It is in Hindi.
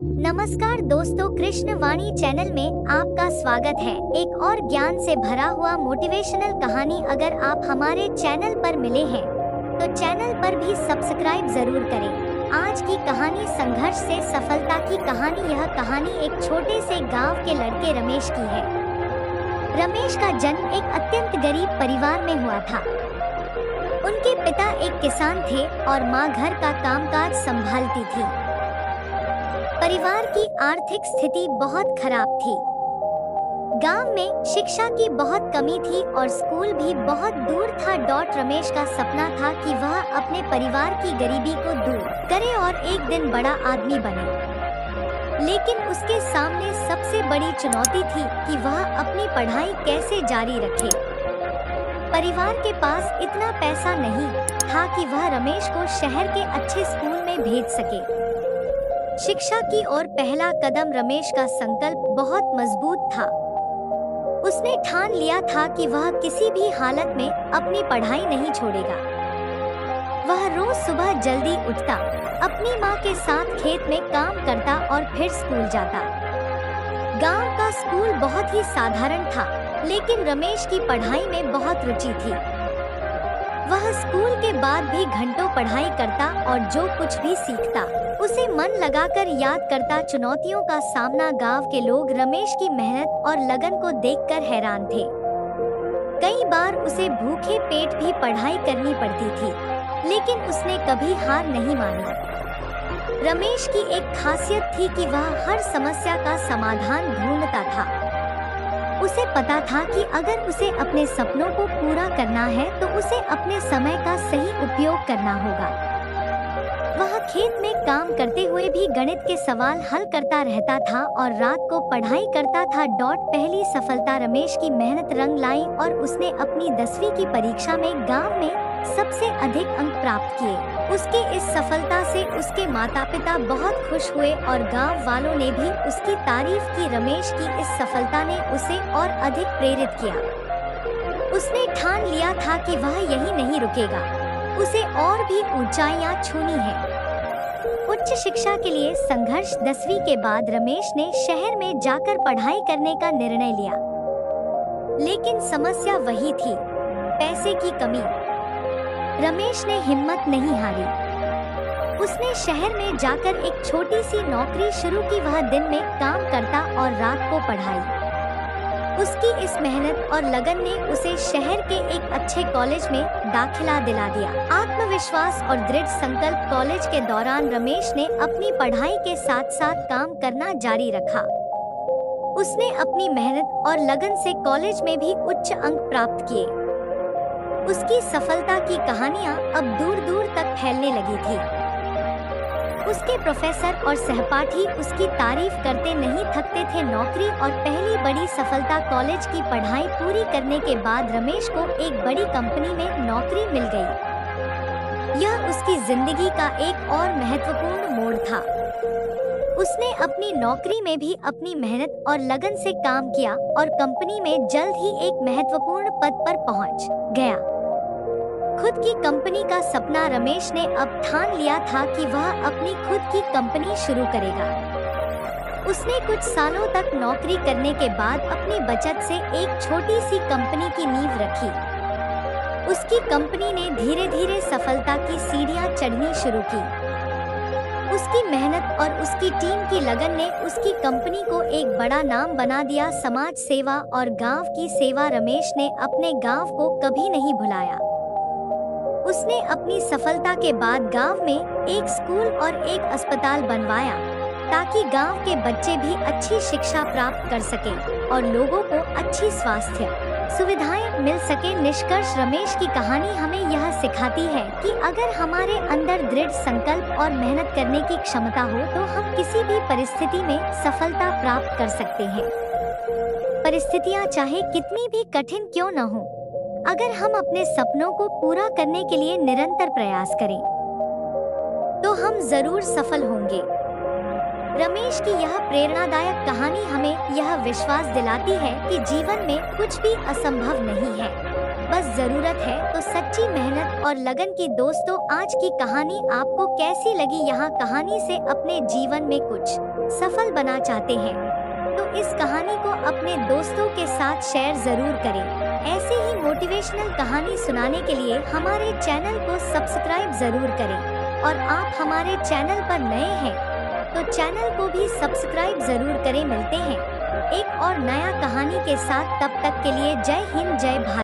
नमस्कार दोस्तों, कृष्ण वाणी चैनल में आपका स्वागत है। एक और ज्ञान से भरा हुआ मोटिवेशनल कहानी। अगर आप हमारे चैनल पर मिले हैं तो चैनल पर भी सब्सक्राइब जरूर करें। आज की कहानी संघर्ष से सफलता की कहानी। यह कहानी एक छोटे से गांव के लड़के रमेश की है। रमेश का जन्म एक अत्यंत गरीब परिवार में हुआ था। उनके पिता एक किसान थे और माँ घर का कामकाज संभालती थी। परिवार की आर्थिक स्थिति बहुत खराब थी। गांव में शिक्षा की बहुत कमी थी और स्कूल भी बहुत दूर था। रमेश का सपना था कि वह अपने परिवार की गरीबी को दूर करे और एक दिन बड़ा आदमी बने। लेकिन उसके सामने सबसे बड़ी चुनौती थी कि वह अपनी पढ़ाई कैसे जारी रखे। परिवार के पास इतना पैसा नहीं था कि वह रमेश को शहर के अच्छे स्कूल में भेज सके। शिक्षा की ओर पहला कदम। रमेश का संकल्प बहुत मजबूत था। उसने ठान लिया था कि वह किसी भी हालत में अपनी पढ़ाई नहीं छोड़ेगा। वह रोज सुबह जल्दी उठता, अपनी माँ के साथ खेत में काम करता और फिर स्कूल जाता। गांव का स्कूल बहुत ही साधारण था, लेकिन रमेश की पढ़ाई में बहुत रुचि थी। वह स्कूल के बाद भी घंटों पढ़ाई करता और जो कुछ भी सीखता उसे मन लगाकर याद करता। चुनौतियों का सामना। गांव के लोग रमेश की मेहनत और लगन को देखकर हैरान थे। कई बार उसे भूखे पेट भी पढ़ाई करनी पड़ती थी, लेकिन उसने कभी हार नहीं मानी। रमेश की एक खासियत थी कि वह हर समस्या का समाधान ढूंढता था। उसे पता था कि अगर उसे अपने सपनों को पूरा करना है तो उसे अपने समय का सही उपयोग करना होगा। वह खेत में काम करते हुए भी गणित के सवाल हल करता रहता था और रात को पढ़ाई करता था। पहली सफलता। रमेश की मेहनत रंग लाई और उसने अपनी 10वीं की परीक्षा में गांव में सबसे अधिक अंक प्राप्त किए। उसकी इस सफलता से उसके माता पिता बहुत खुश हुए और गांव वालों ने भी उसकी तारीफ की। रमेश की इस सफलता ने उसे और अधिक प्रेरित किया। उसने ठान लिया था कि वह यहीं नहीं रुकेगा, उसे और भी ऊंचाइयां छूनी है। उच्च शिक्षा के लिए संघर्ष। 10वीं के बाद रमेश ने शहर में जाकर पढ़ाई करने का निर्णय लिया, लेकिन समस्या वही थी, पैसे की कमी। रमेश ने हिम्मत नहीं हारी। उसने शहर में जाकर एक छोटी सी नौकरी शुरू की। वह दिन में काम करता और रात को पढ़ाई। उसकी इस मेहनत और लगन ने उसे शहर के एक अच्छे कॉलेज में दाखिला दिला दिया। आत्मविश्वास और दृढ़ संकल्प। कॉलेज के दौरान रमेश ने अपनी पढ़ाई के साथ साथ काम करना जारी रखा। उसने अपनी मेहनत और लगन से कॉलेज में भी उच्च अंक प्राप्त किए। उसकी सफलता की कहानियां अब दूर दूर तक फैलने लगी थी। उसके प्रोफेसर और सहपाठी उसकी तारीफ करते नहीं थकते थे। नौकरी और पहली बड़ी सफलता। कॉलेज की पढ़ाई पूरी करने के बाद रमेश को एक बड़ी कंपनी में नौकरी मिल गई। यह उसकी जिंदगी का एक और महत्वपूर्ण मोड़ था। उसने अपनी नौकरी में भी अपनी मेहनत और लगन से काम किया और कंपनी में जल्द ही एक महत्वपूर्ण पद पर पहुंच गया। खुद की कंपनी का सपना। रमेश ने अब ठान लिया था कि वह अपनी खुद की कंपनी शुरू करेगा। उसने कुछ सालों तक नौकरी करने के बाद अपनी बचत से एक छोटी सी कंपनी की नींव रखी। उसकी कंपनी ने धीरे धीरे सफलता की सीढ़ियां चढ़नी शुरू की। उसकी मेहनत और उसकी टीम की लगन ने उसकी कंपनी को एक बड़ा नाम बना दिया। समाज सेवा और गांव की सेवा। रमेश ने अपने गांव को कभी नहीं भुलाया। उसने अपनी सफलता के बाद गांव में एक स्कूल और एक अस्पताल बनवाया ताकि गांव के बच्चे भी अच्छी शिक्षा प्राप्त कर सकें और लोगों को अच्छी स्वास्थ्य सुविधाएं मिल सके। निष्कर्ष। रमेश की कहानी हमें यह सिखाती है कि अगर हमारे अंदर दृढ़ संकल्प और मेहनत करने की क्षमता हो तो हम किसी भी परिस्थिति में सफलता प्राप्त कर सकते हैं। परिस्थितियां चाहे कितनी भी कठिन क्यों न हो, अगर हम अपने सपनों को पूरा करने के लिए निरंतर प्रयास करें तो हम जरूर सफल होंगे। रमेश की यह प्रेरणादायक कहानी हमें यह विश्वास दिलाती है कि जीवन में कुछ भी असंभव नहीं है, बस जरूरत है तो सच्ची मेहनत और लगन की। दोस्तों, आज की कहानी आपको कैसी लगी? यहाँ कहानी से अपने जीवन में कुछ सफल बना चाहते हैं तो इस कहानी को अपने दोस्तों के साथ शेयर जरूर करें। ऐसे ही मोटिवेशनल कहानी सुनाने के लिए हमारे चैनल को सब्सक्राइब जरूर करें और आप हमारे चैनल पर नए हैं तो चैनल को भी सब्सक्राइब जरूर करें। मिलते हैं एक और नया कहानी के साथ, तब तक के लिए जय हिंद जय भारत।